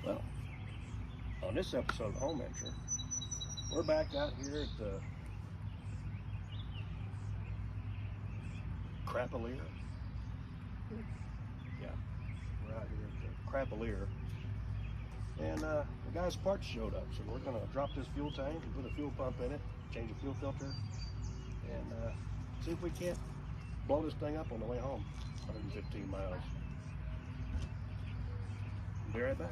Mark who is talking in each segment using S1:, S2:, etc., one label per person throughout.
S1: Well, on this episode of HomeWrencher, we're back out here at the CRAPALIER. Yeah, we're out here at the CRAPALIER. And the guy's parts showed up, so we're gonna drop this fuel tank and put a fuel pump in it, change the fuel filter, and see if we can't blow this thing up on the way home. 115 miles. Be right back.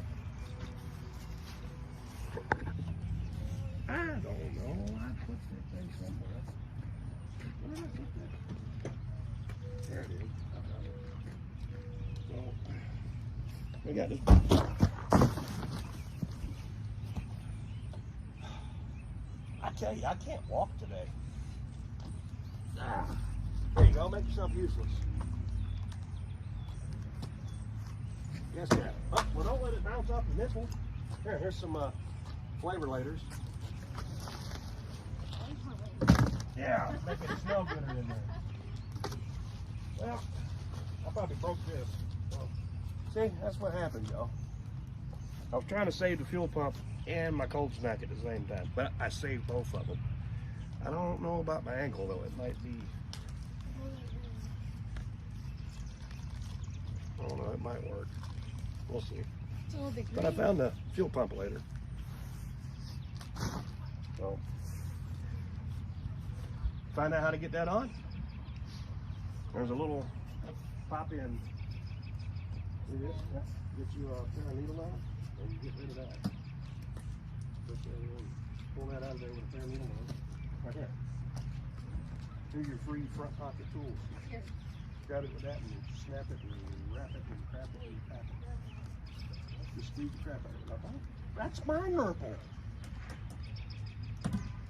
S1: I don't know. I put that thing somewhere. Where did I put that? There it is. Well, we got this. I tell you, I can't walk today. There you go. Make yourself useless. Yes, yeah. Oh, well, don't let it bounce off the missile. Here's some flavor laters. Yeah, make it smell gooder in there. Well, I probably broke this. Well, see, that's what happened, y'all. I was trying to save the fuel pump and my cold snack at the same time, but I saved both of them. I don't know about my ankle, though. It might be... I don't know, it might work. We'll see.
S2: It's a little bit
S1: But I found the fuel pump later. So, find out how to get that on. There's a little pop in. See this? Yeah. Get you a pair of needle out, and you get rid of that. Push that in, pull that out of there with a pair of needle out. Right there. Do your free front pocket tools.
S2: Here.
S1: Grab it with that and snap it and wrap it and crap it and tap it. Just squeeze the crap out of it. Okay? That's my nurple.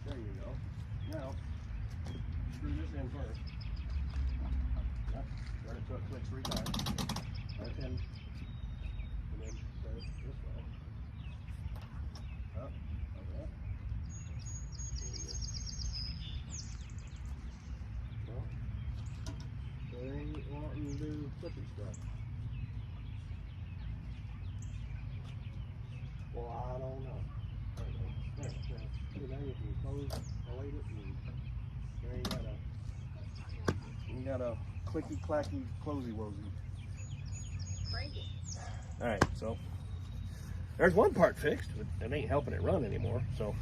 S1: There you go. Now, screw this in first. Yep. Turn it so it clicks 3 times. Right in. And then turn it this way. Up. Like that. Well, they ain't wanting to do flippy stuff. Well, I don't know. There. See, now you can close, elate it, and there you got a clicky clacky closey wosey. Alright, so there's one part fixed, but it ain't helping it run anymore. So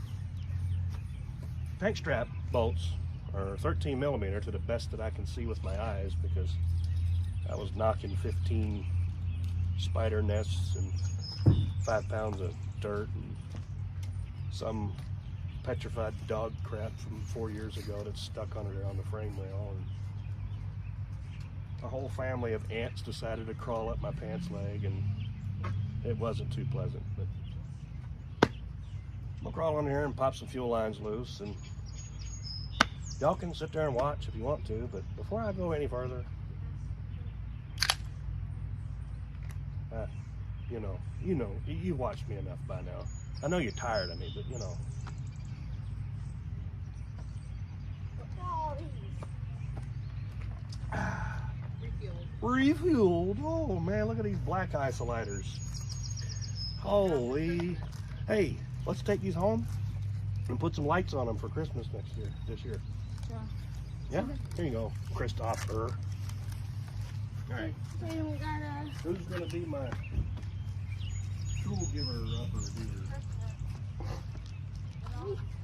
S1: tank strap bolts are 13 millimeter to the best that I can see with my eyes, because I was knocking 15 spider nests and 5 pounds of dirt and some petrified dog crap from 4 years ago that's stuck under there on the frame rail, and a whole family of ants decided to crawl up my pants leg, and it wasn't too pleasant. But I'll crawl in here and pop some fuel lines loose, and y'all can sit there and watch if you want to, but before I go any further, you've watched me enough by now. I know you're tired of me, but you know. Refueled. Oh man, look at these black isolators. Holy. Hey, let's take these home and put some lights on them for Christmas this year.
S2: Yeah.
S1: Yeah? Here you go, Christopher. Alright.
S2: Then we gotta...
S1: Who's gonna be my tool giver upper duder?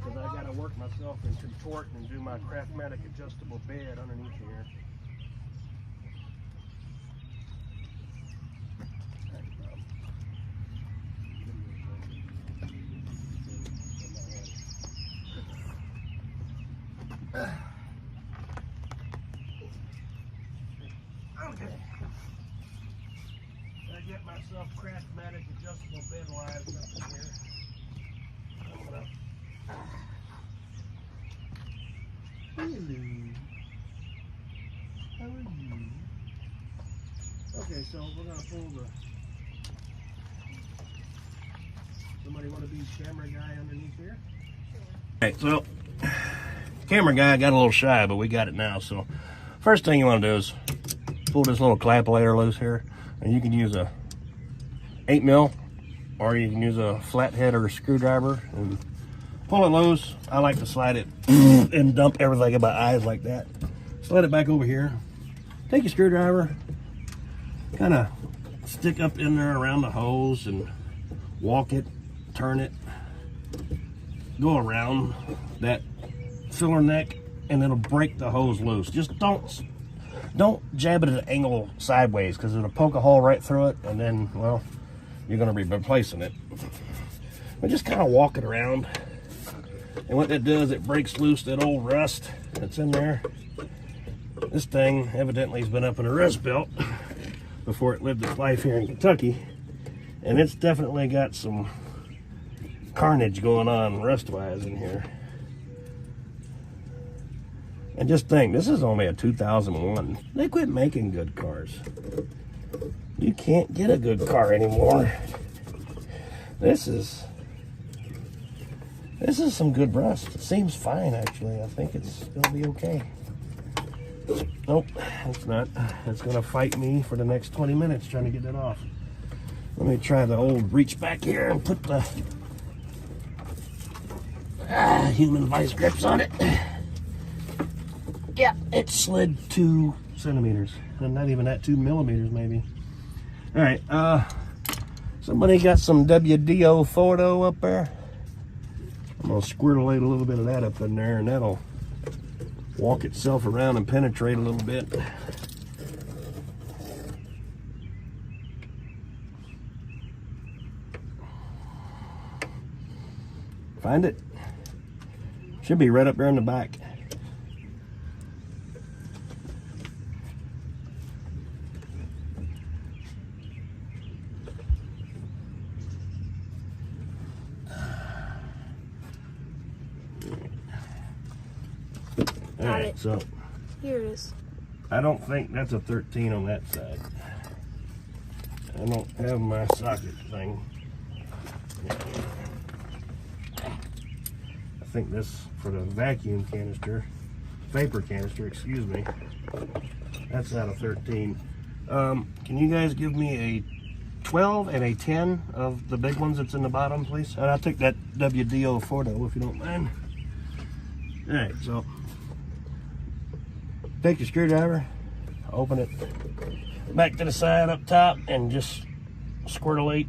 S1: Because I gotta work myself and contort and do my Craftmatic adjustable bed underneath here. Okay. I get myself Craftmatic adjustable bed lines up in here. Hello. How are you? Okay, so we're gonna pull the. Somebody want to be camera guy underneath here? Okay, so camera guy got a little shy, but we got it now. So first thing you want to do is pull this little CRAPALIER loose here, and you can use a 8 mil or you can use a flathead or a screwdriver and pull it loose. I like to slide it and dump everything in my eyes like that. Slide it back over here. Take your screwdriver, kind of stick up in there around the hose and walk it, turn it, go around that filler neck, and it'll break the hose loose. Just don't jab it at an angle sideways, because it'll poke a hole right through it, and then, well, you're going to be replacing it. But just kind of walk it around, and what that does, it breaks loose that old rust that's in there. This thing evidently has been up in a rust belt before it lived its life here in Kentucky, and it's definitely got some carnage going on rust-wise in here. And just think, this is only a 2001. They quit making good cars. You can't get a good car anymore. This is some good rust. It seems fine, actually. I think it's gonna be okay. Nope, it's not. It's gonna fight me for the next 20 minutes trying to get that off. Let me try the old reach back here and put the human vice grips on it. Yeah, it slid 2 centimeters. And not even that, 2 millimeters maybe. All right, somebody got some WDO photo up there. I'm gonna squirrelate a little bit of that up in there, and that'll walk itself around and penetrate a little bit. Find it? Should be right up there in the back. All right, so
S2: here it is.
S1: I don't think that's a 13 on that side. I don't have my socket thing. I think this for the vacuum canister, vapor canister, excuse me. That's not a 13. Can you guys give me a 12 and a 10 of the big ones that's in the bottom, please? And I'll take that WDO photo if you don't mind. All right, so take your screwdriver, open it back to the side up top, and just squirrelate.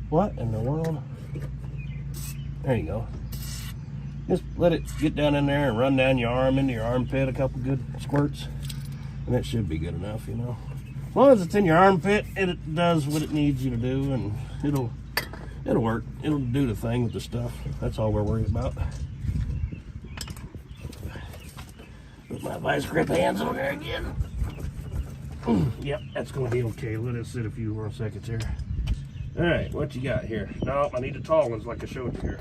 S1: What in the world? There you go. Just let it get down in there and run down your arm into your armpit a couple good squirts, and that should be good enough, you know. As long as it's in your armpit, it does what it needs you to do, and it'll work. It'll do the thing with the stuff. That's all we're worried about. Put my vice grip hands over there again. Yep, that's gonna be okay. Let it sit a few more seconds here. All right, what you got here? No, I need the tall ones like I showed you here.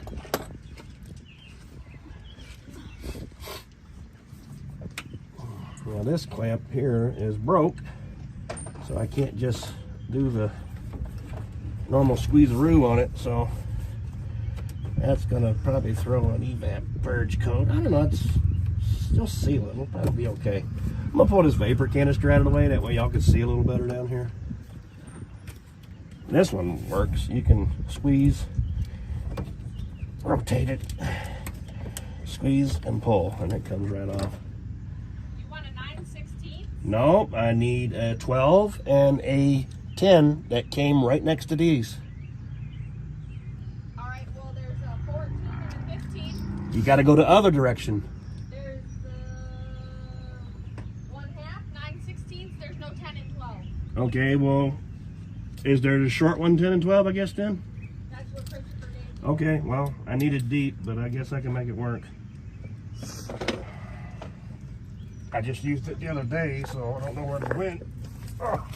S1: Now this clamp here is broke, so I can't just do the normal squeeze-a-roo on it, so that's gonna probably throw an evap purge coat. I don't know, it's still seal it. It'll probably be okay. I'm gonna pull this vapor canister out of the way, that way y'all can see a little better down here. This one works. You can squeeze, rotate it, squeeze and pull, and it comes right off.
S3: You want a 9/16?
S1: Nope, I need a 12 and a 10 that came right next to these.
S3: All right, well, there's a 14 and a 15.
S1: You got to go the other direction.
S3: There's the 1/2, 9/16. There's no 10 and 12.
S1: Okay, well, is there the short one, 10 and 12, I guess, then?
S3: That's what Christopher gave me.
S1: Okay, well, I need it deep, but I guess I can make it work. I just used it the other day, so I don't know where it went. Oh.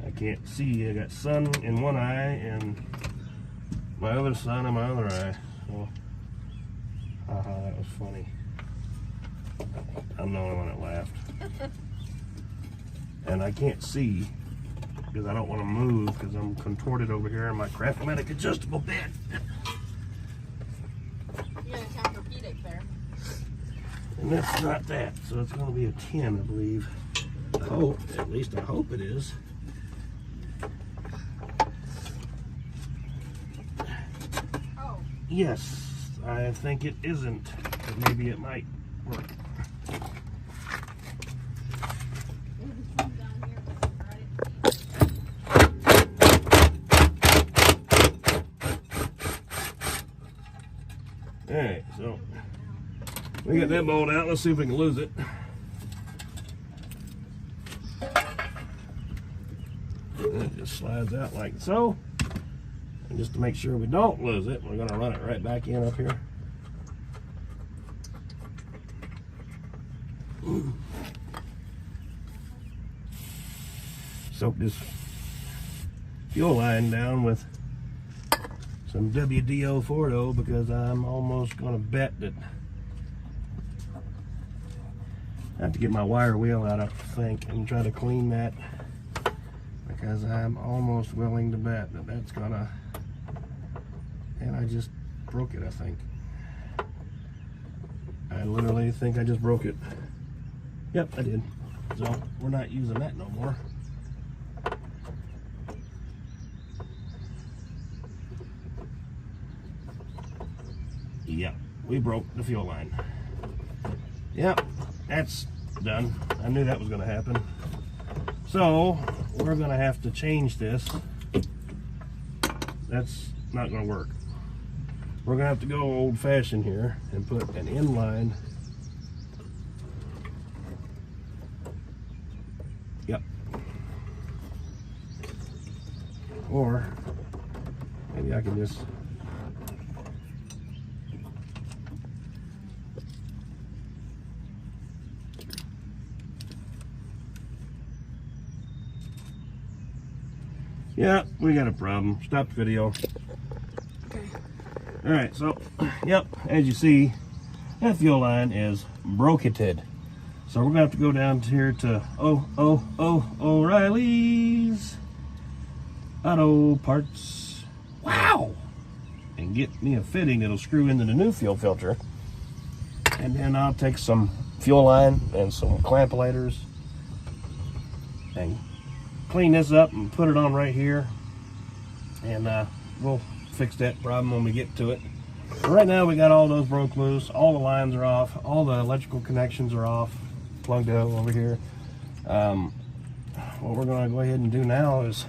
S1: I can't see. I got sun in one eye and my other sun in my other eye. So, that was funny. I'm the only one that laughed. And I can't see because I don't want to move because I'm contorted over here in my Crafamatic adjustable bed.
S3: You're gonna Tempur-Pedic there.
S1: And that's not that, so it's going to be a 10, I believe. I hope, at least I hope it is.
S3: Oh.
S1: Yes, I think it isn't, but maybe it might work. Alright, so we got that bolt out. Let's see if we can lose it. And it just slides out like so. And just to make sure we don't lose it, we're going to run it right back in up here. Soak this fuel line down with some WD-040 because I'm almost going to bet that I have to get my wire wheel out, I think, and try to clean that, because I'm almost willing to bet that that's gonna, and I just broke it, I think. I literally think I just broke it. Yep, I did. So we're not using that no more. Yep, we broke the fuel line. Yep, that's done. I knew that was going to happen. So we're going to have to change this. That's not going to work. We're going to have to go old-fashioned here and put an inline. Yep. Or maybe I can just yeah, we got a problem. Stop the video.
S2: Okay.
S1: Alright, so, yep, as you see, that fuel line is broketed. So we're going to have to go down here to O'Reilly's Auto Parts. Wow! And get me a fitting that'll screw into the new fuel filter. And then I'll take some fuel line and some clampalators and clean this up and put it on right here, and we'll fix that problem when we get to it. But right now we got all those broke loose, all the lines are off, all the electrical connections are off, plugged out over here. What we're going to go ahead and do now is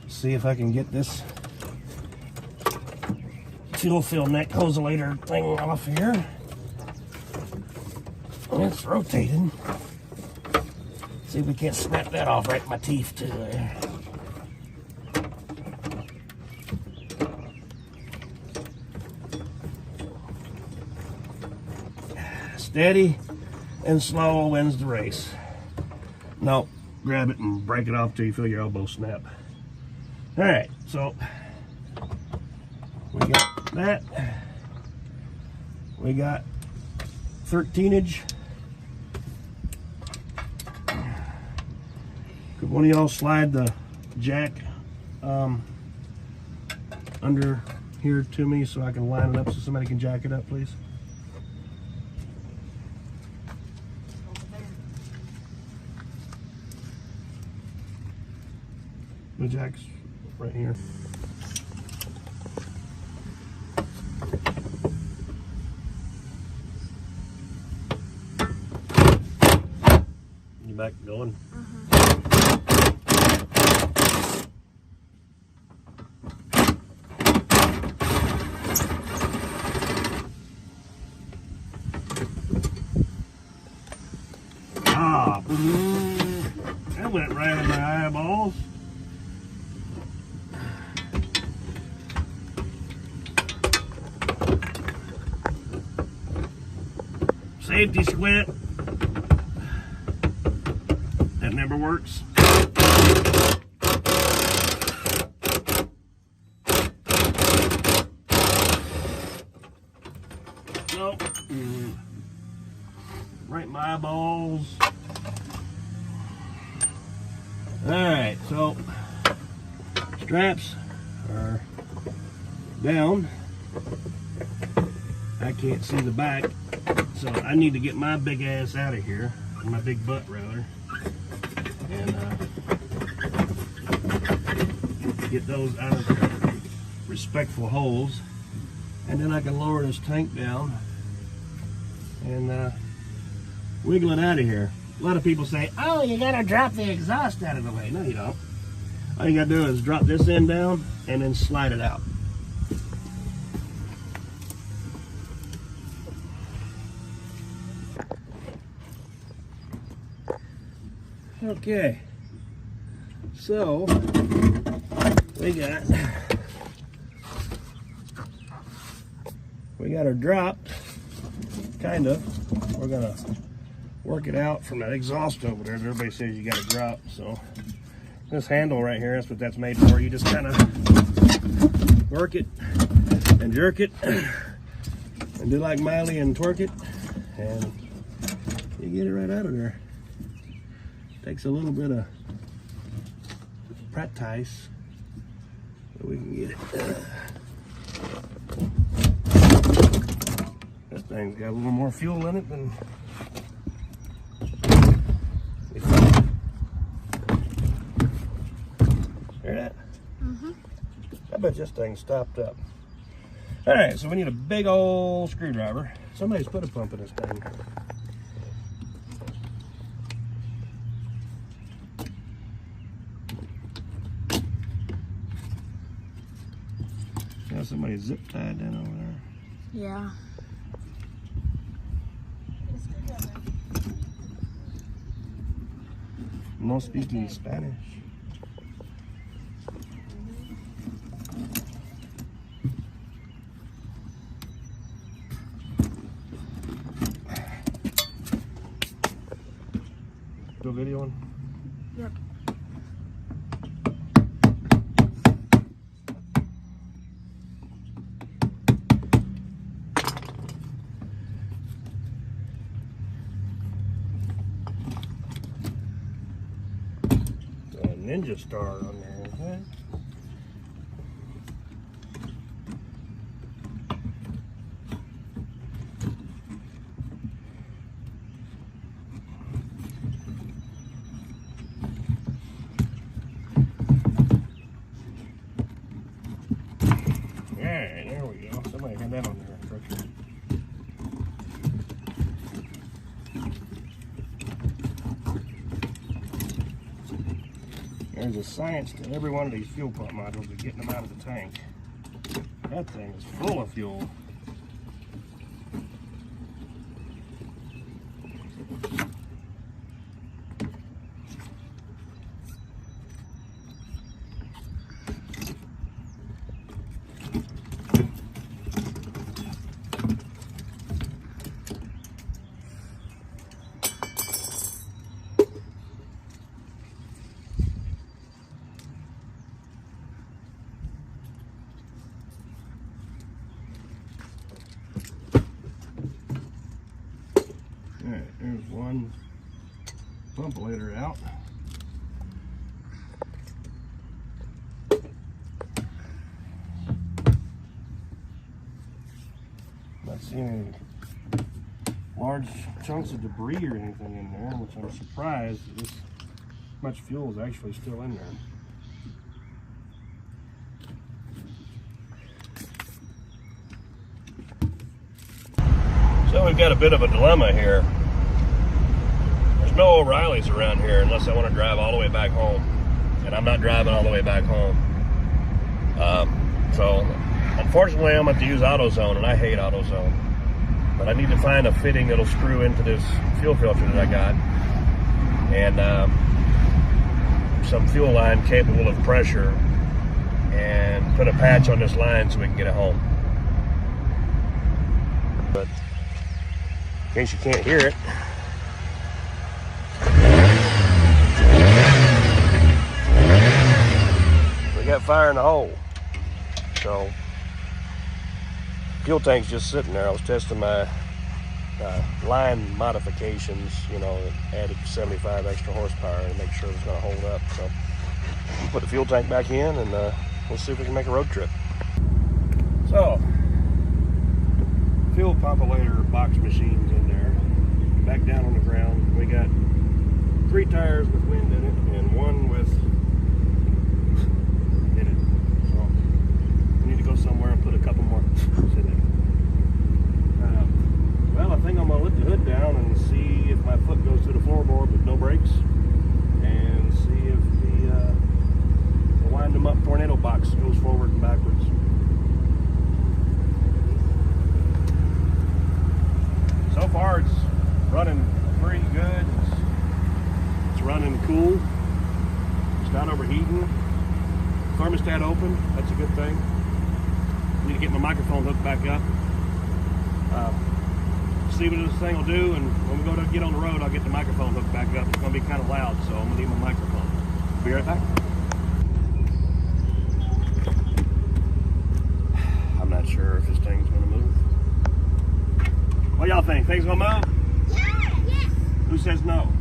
S1: see if I can get this fuel fill neck hoselator thing off here. It's rotated. See if we can't snap that off right in my teeth too there. Steady and slow wins the race. No, grab it and break it off till you feel your elbow snap. Alright, so we got that. We got 13-inch. Could one of y'all slide the jack under here to me so I can line it up so somebody can jack it up, please? The jack's right here. You back going? That went right in my eyeballs. Safety squint. That never works. Nope. Right in my eyeballs. Alright, so straps are down. I can't see the back, so I need to get my big ass out of here, my big butt rather, and get those out of their respectful holes, and then I can lower this tank down and wiggle it out of here. A lot of people say, oh, you gotta drop the exhaust out of the way. No, you don't. All you gotta do is drop this end down and then slide it out. Okay, so we got her dropped, kind of. We're gonna work it out from that exhaust over there. Everybody says you got to drop, so this handle right here, that's what that's made for. You just kind of work it and jerk it and do like Miley and twerk it, and you get it right out of there. Takes a little bit of practice, but we can get it. This thing's got a little more fuel in it than we thought. Hear that?
S2: Mm-hmm.
S1: I bet this thing stopped up. All right, so we need a big old screwdriver. Somebody's put a pump in this thing. Yeah, somebody zip tied down over there.
S2: Yeah.
S1: No speaking Spanish. Still videoing?
S2: Yep.
S1: Ninja star on there, okay? Alright, there we go. Somebody had that on their instructions. There's a science to every one of these fuel pump modules of getting them out of the tank. That thing is full of fuel. Alright, there's one pump later out. Not seeing any large chunks of debris or anything in there, which I'm surprised that this much fuel is actually still in there. So we've got a bit of a dilemma here. There's no O'Reilly's around here unless I want to drive all the way back home. And I'm not driving all the way back home. So unfortunately I'm going to have to use AutoZone, and I hate AutoZone. But I need to find a fitting that'll screw into this fuel filter that I got. And some fuel line capable of pressure, and put a patch on this line so we can get it home. But in case you can't hear it, we got fire in the hole. So fuel tank's just sitting there. I was testing my line modifications, you know, added 75 extra horsepower to make sure it's going to hold up. So we'll put the fuel tank back in, and we'll see if we can make a road trip. So fuel CRAPALIER box machines in there. Back down on the ground, we got 3 tires with wind in it and 1 with in it. So we need to go somewhere and put a couple more in it. Well, I think I'm gonna lift the hood down and see if my foot goes through the floorboard with no brakes, and see if the wind them up tornado box goes forward and backwards. So far, it's running pretty good. It's running cool. It's not overheating. Thermostat open. That's a good thing. I need to get my microphone hooked back up. See what this thing will do, and when we go to get on the road, I'll get the microphone hooked back up. It's going to be kind of loud, so I'm going to need my microphone. Be right back. I'm not sure if this thing's going to move. What y'all think? Thing's going to move?
S2: Yeah. Yes.
S1: Who says no?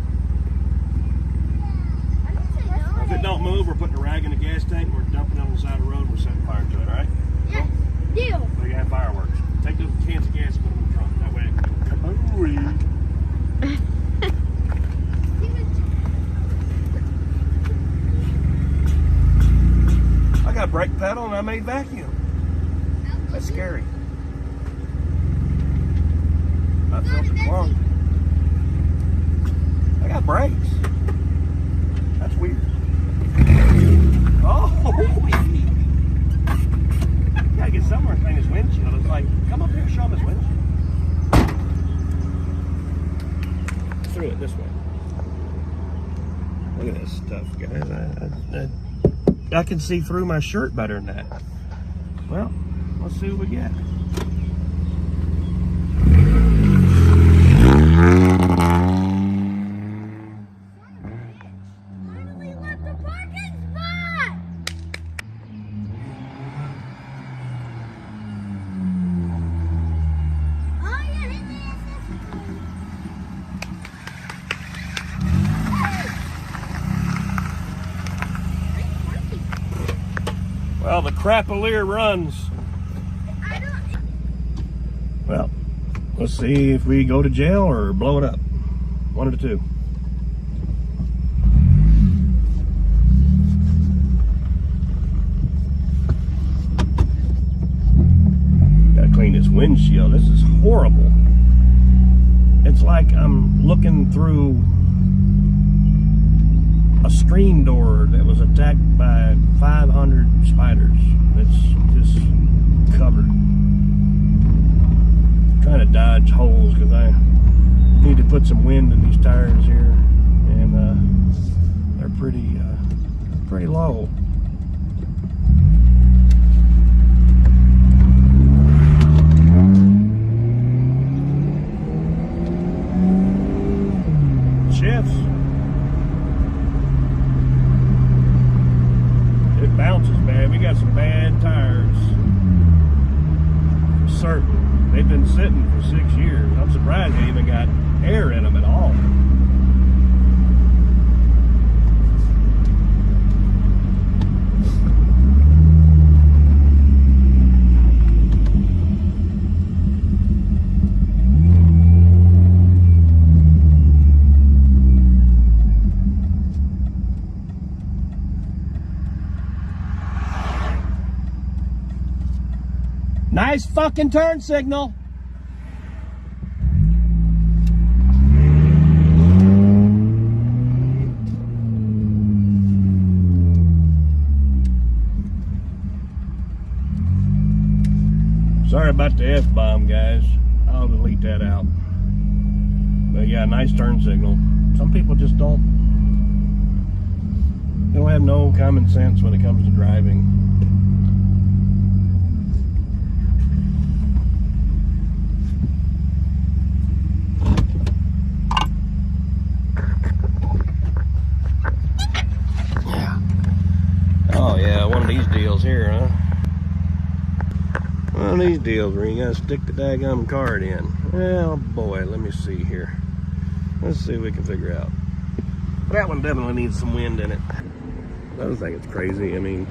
S2: I don't say no.
S1: If it don't move, we're putting a rag in the gas tank, and we're dumping it on the side of the road, and we're setting fire to it, all right?
S2: Yes. Deal.
S1: So you have fireworks. Take those cans of gas and put them in the trunk. That way it can go kabooey. I got a brake pedal and I made vacuum. That's scary. I felt it wrong. I got brakes. That's weird. Oh! Gotta get somewhere to clean his windshield. It's like, come up here and show him his windshield. Through it this way. Look at this stuff, guys. I can see through my shirt better than that. Well, let's see what we get.
S2: Finally left the parking spot. Oh yeah, hit the
S1: Well, the CRAPALIER runs.
S2: I don't.
S1: Well, let's see if we go to jail or blow it up. One of the two. Gotta clean this windshield. This is horrible. It's like I'm looking through a screen door that was attacked by 500 spiders. It's just covered. Trying to dodge holes because I need to put some wind in these tires here, and they're pretty low. Shifts. It bounces bad. We got some bad tires. For certain. They've been sitting for 6 years. I'm surprised they even got air in them at all. Nice fucking turn signal. Sorry about the F-bomb, guys. I'll delete that out. But yeah, nice turn signal. Some people just don't have no common sense when it comes to driving. Oh yeah, one of these deals here, huh? One of these deals where you gotta stick the daggum card in. Well, boy, let me see here. Let's see what we can figure out. That one definitely needs some wind in it. I don't think it's crazy. I mean,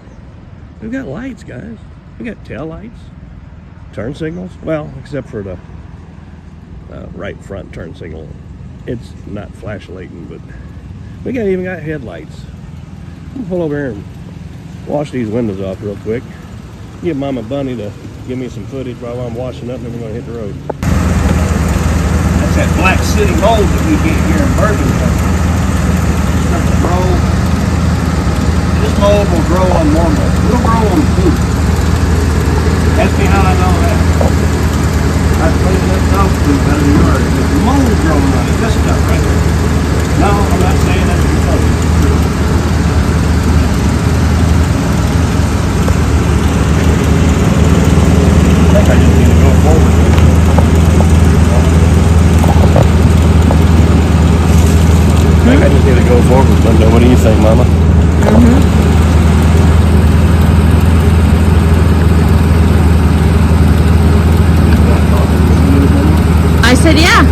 S1: we've got lights, guys. We got tail lights, turn signals. Well, except for the right front turn signal. It's not flashlighting, but we even got headlights. I'll pull over here and wash these windows off real quick. Get Mama Bunny to give me some footage while I'm washing up, and then we're going to hit the road. That's that Black City mold that we get here in Bergen country. Starts to grow. This mold will grow on normal. It'll grow on food. Ask me how I know that. I cleaned that dog poop out of the yard. There's mold growing on it. This stuff right there. No, I'm not saying that's for fun. It's true. I think I just need to go forward. I think I just need to go forward, Linda. What do you think, Mama?
S4: I said, yeah.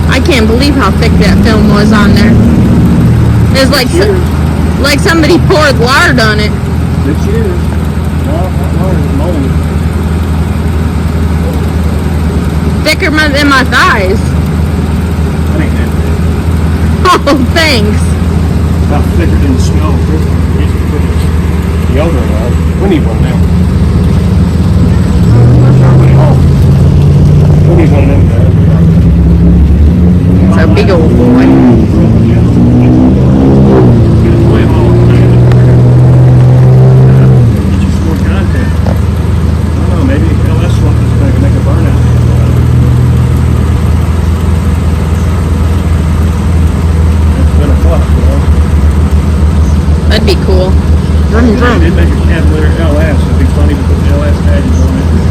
S4: I can't believe how thick that film was on there. It was like somebody poured lard on it.
S1: 6 years. No, not lard, it's mold.
S4: Thicker than my thighs.
S1: That ain't that bad.
S4: Oh, thanks.
S1: About thicker than the snow. Deodorant on. We need one now. We need one of them guys.
S4: It's a big old boy. That'd be cool. Vroom, vroom.
S1: They did make a CRAPALIER LS. It'd be funny to put the LS badges on it and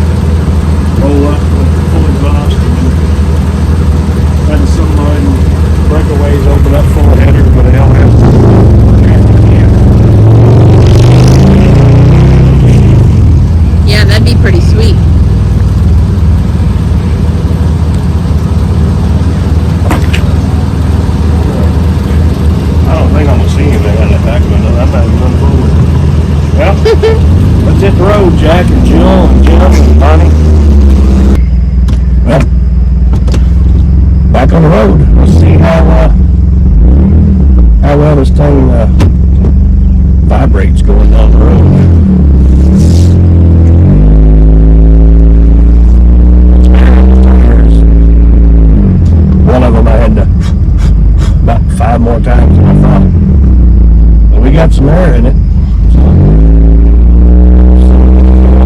S1: roll up with full exhaust and then find some breakaways, open up full header with an LS.
S4: Yeah, that'd be pretty sweet.
S1: I don't think I'm going to see anything out of that back window. I'm not even going to forward. Well, let's hit the road, Jack and Jill and Jim and Bonnie. Well, back on the road. Let's see how well this thing vibrates going down the road. One of them I had to about 5 more times than I thought. But we got some air in it. So I'm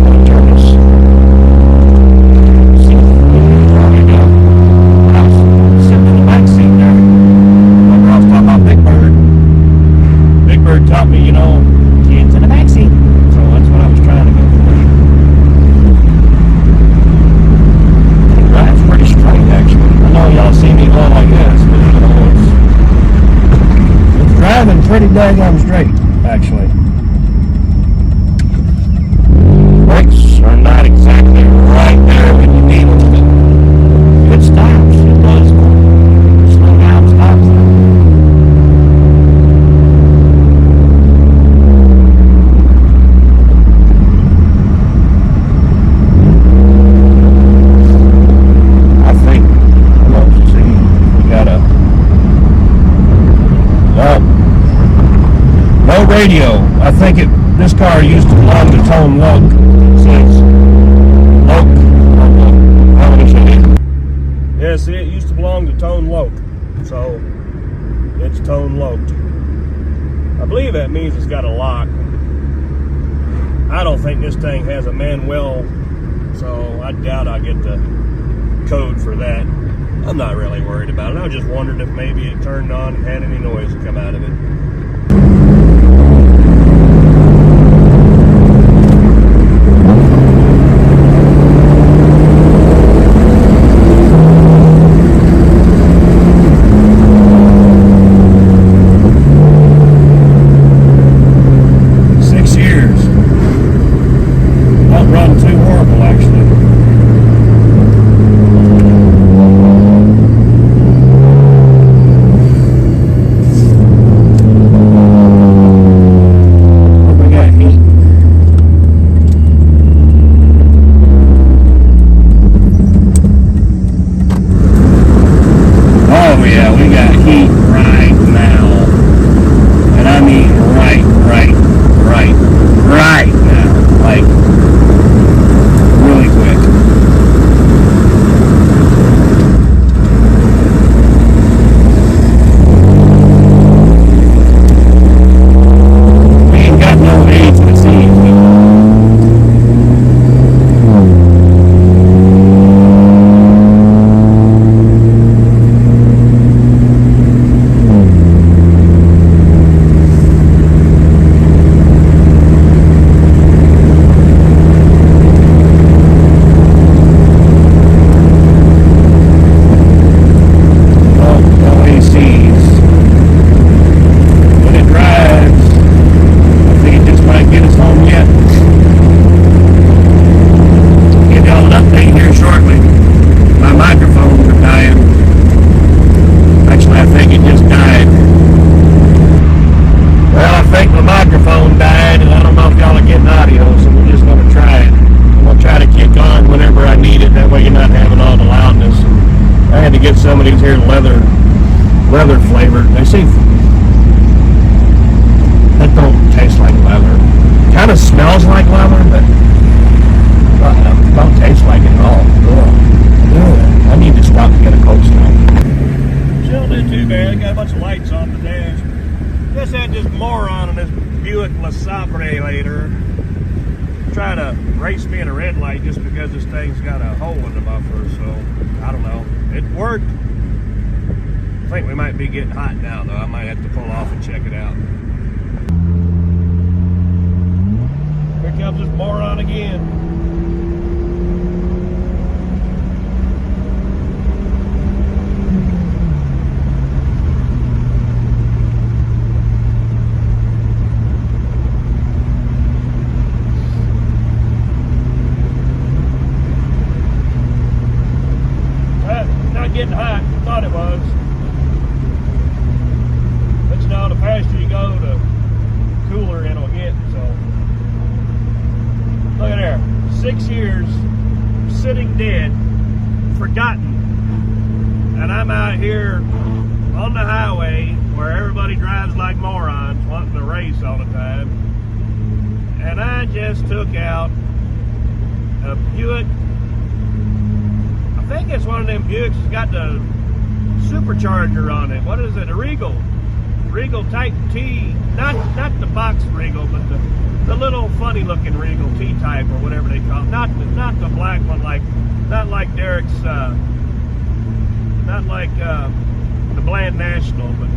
S1: going to turn this. I was sitting in the back seat there. Remember I was talking about Big Bird? Big Bird taught me, kids in the back seat. So that's what I was trying to go for. It drives pretty straight, actually. I know y'all see me going like this, but it's driving pretty daggone straight, actually. Brakes are not exactly right there when you need them, but it stops. It does. Slow down, stops. I think, let's see, we got no radio. I think this car used to belong to Tone Loc. It says Loc. How would I say it? Yeah, see, it used to belong to Tone Loc. So, it's Tone Loc. I believe that means it's got a lock. I don't think this thing has a manual, so I doubt I'll get the code for that. I'm not really worried about it. I was just wondering if maybe it turned on and had any noise come out of it. see. That don't taste like leather. Kind of smells like leather, but don't taste like it at all. Ugh. I need to stop and get a cold stone. Still did too bad. Got a bunch of lights on the dash. Just had this moron in this Buick LeSabre later try to race me in a red light just because this thing's got a hole in the bumper. So I don't know. It worked. I think we might be getting hot now, though. I might have to pull off and check it out. Here comes this moron again. Not getting hot. Thought it was. But you know, the faster you go, the cooler it'll get. So look at there, 6 years sitting dead, forgotten, and I'm out here on the highway where everybody drives like morons, wanting to race all the time, and I just took out a Buick. I think it's one of them Buicks that's got the supercharger on it. What is it? A Regal Type T. Not the box Regal, but the little funny looking Regal T Type or whatever they call it. Not the black one, not like Derek's, not like the Bland National, but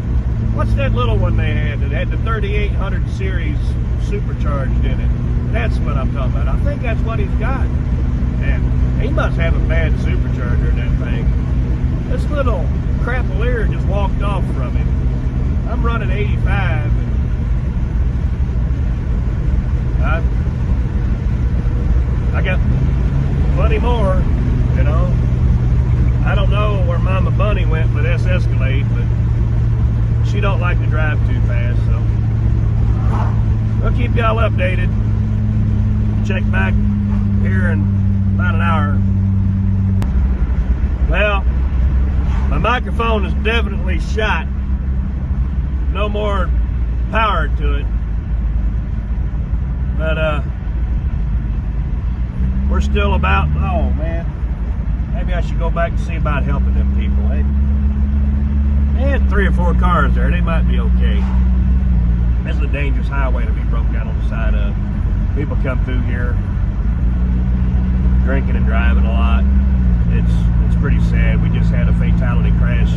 S1: what's that little one they had that had the 3800 series supercharged in it? That's what I'm talking about. I think that's what he's got. And he must have a bad supercharger in that thing. This little CRAPALIER just walked off from him. I'm running 85. I got plenty more, you know. I don't know where Mama Bunny went with this Escalade, but she don't like to drive too fast, so we'll keep y'all updated. Check back here in about an hour. Well, my microphone is definitely shot. No more power to it. But we're still about, oh man, maybe I should go back and see about helping them people. They had 3 or 4 cars there. They might be okay. This is a dangerous highway to be broke down on the side of. People come through here drinking and driving a lot. It's pretty sad. We just had a fatality crash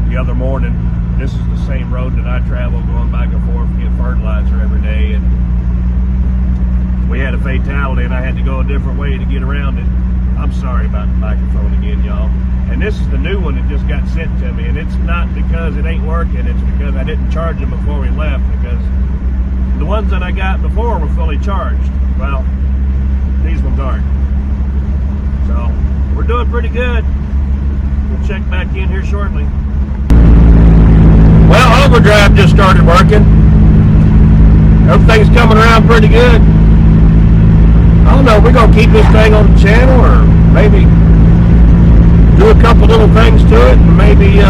S1: the other morning. This is the same road that I travel going back and forth to get fertilizer every day, and we had a fatality and I had to go a different way to get around it. I'm sorry about the microphone again, y'all. And this is the new one that just got sent to me, and it's not because it ain't working, it's because I didn't charge them before we left, because the ones that I got before were fully charged. Well, these ones aren't. So we're doing pretty good. We'll check back in here shortly. Well, overdrive just started working. Everything's coming around pretty good. I don't know, we're going to keep this thing on the channel, or maybe do a couple little things to it, and maybe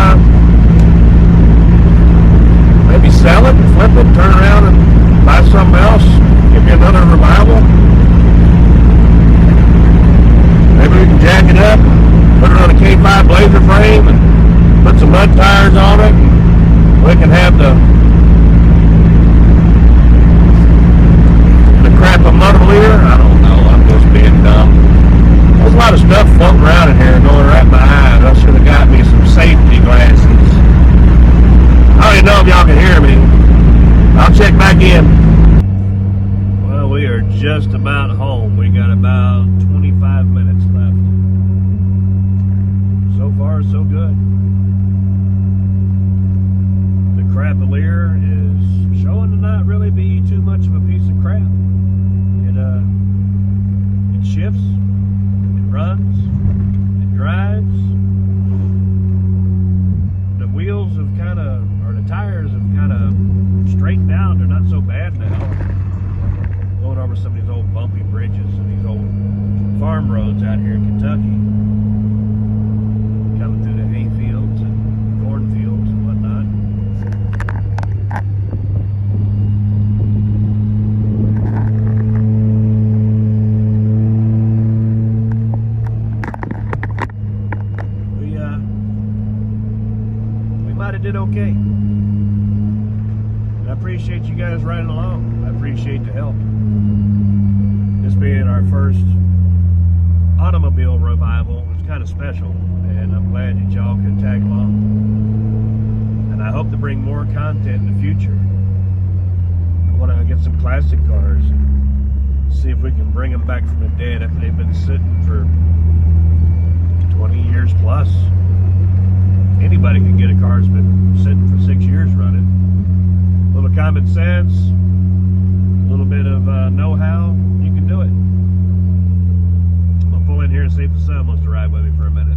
S1: sell it and flip it, turn around and buy something else, give me another revival. Maybe we can jack it up, put it on a K5 Blazer frame, and put some mud tires on it, and we can have the CRAPALIER. I don't know, I'm just being dumb. There's a lot of stuff floating around in here going right behind. I should have got me some safety glasses. I don't even know if y'all can hear me. I'll check back in. Well, we are just about home. We got about 25 minutes left. So far, so good. The CRAPALIER is showing to not really be too much of a piece of crap. It shifts, it runs, it drives. The wheels have kind of, or the tires have kind of straightened out. They're not so bad now. Going over some of these old bumpy bridges and these old farm roads out here in Kentucky. Coming through the hay fields and cornfields and whatnot. did okay. And I appreciate you guys riding along. I appreciate the help. This being our first automobile revival, it's kind of special, and I'm glad that y'all could tag along. And I hope to bring more content in the future. I want to get some classic cars and see if we can bring them back from the dead if they've been sitting for 20 years plus. Anybody can get a car that's been sitting for 6 years running. A little common sense, a little bit of know-how, you can do it. I'll pull in here and see if the son wants to ride with me for a minute.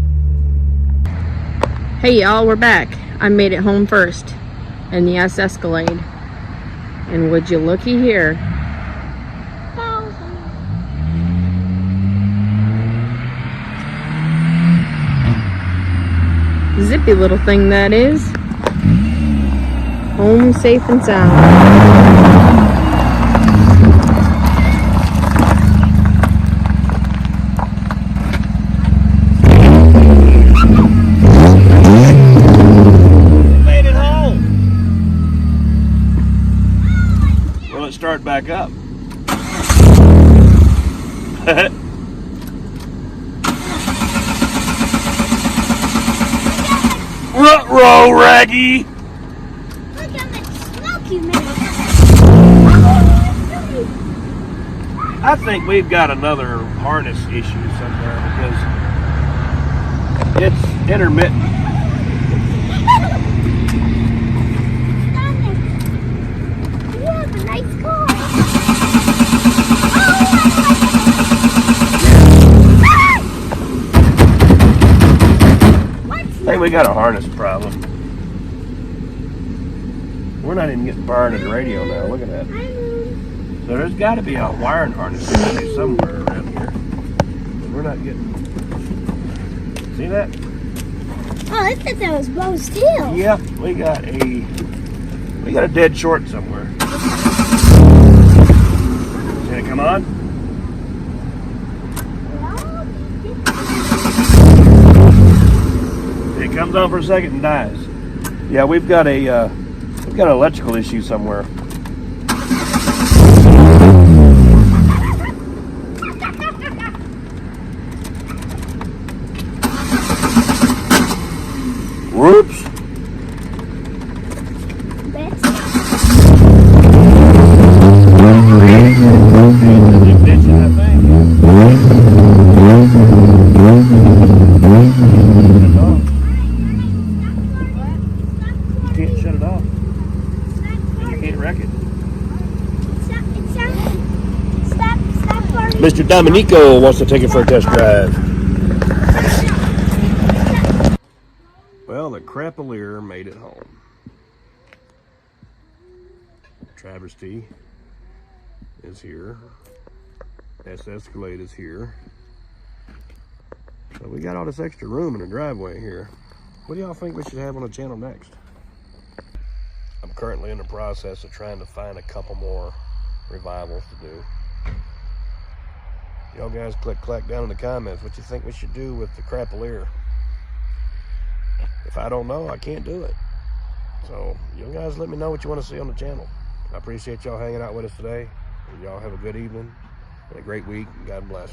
S4: Hey y'all, we're back. I made it home first in the S Escalade. And would you looky here. Zippy little thing that is. Home safe and sound.
S1: Made it home. Will it start back up? Ruh-roh, Raggy!
S2: Look how much smoke you made.
S1: I think we've got another harness issue somewhere because it's intermittent.
S2: You have a nice car.
S1: I think we got a harness problem. We're not even getting power into the radio now. Look at that. So there's got to be a wiring harness somewhere around here. We're not getting. See that?
S2: Oh, I thought that was Bo's tail.
S1: Yeah, we got a dead short somewhere. Can it come on? It comes on for a second and dies. Yeah, we've got an electrical issue somewhere. Whoops. You can't shut it off. And you can't wreck it.
S2: Stop farting.
S1: Mr. Dominico wants to take it for a test drive. Well, the CRAPALIER made it home. Travesty is here. S Escalade is here. So we got all this extra room in the driveway here. What do y'all think we should have on the channel next? I'm currently in the process of trying to find a couple more revivals to do. Y'all guys clack down in the comments what you think we should do with the CRAPALIER. If I don't know, I can't do it. So you guys let me know what you want to see on the channel. I appreciate y'all hanging out with us today. Y'all have a good evening and a great week. God bless.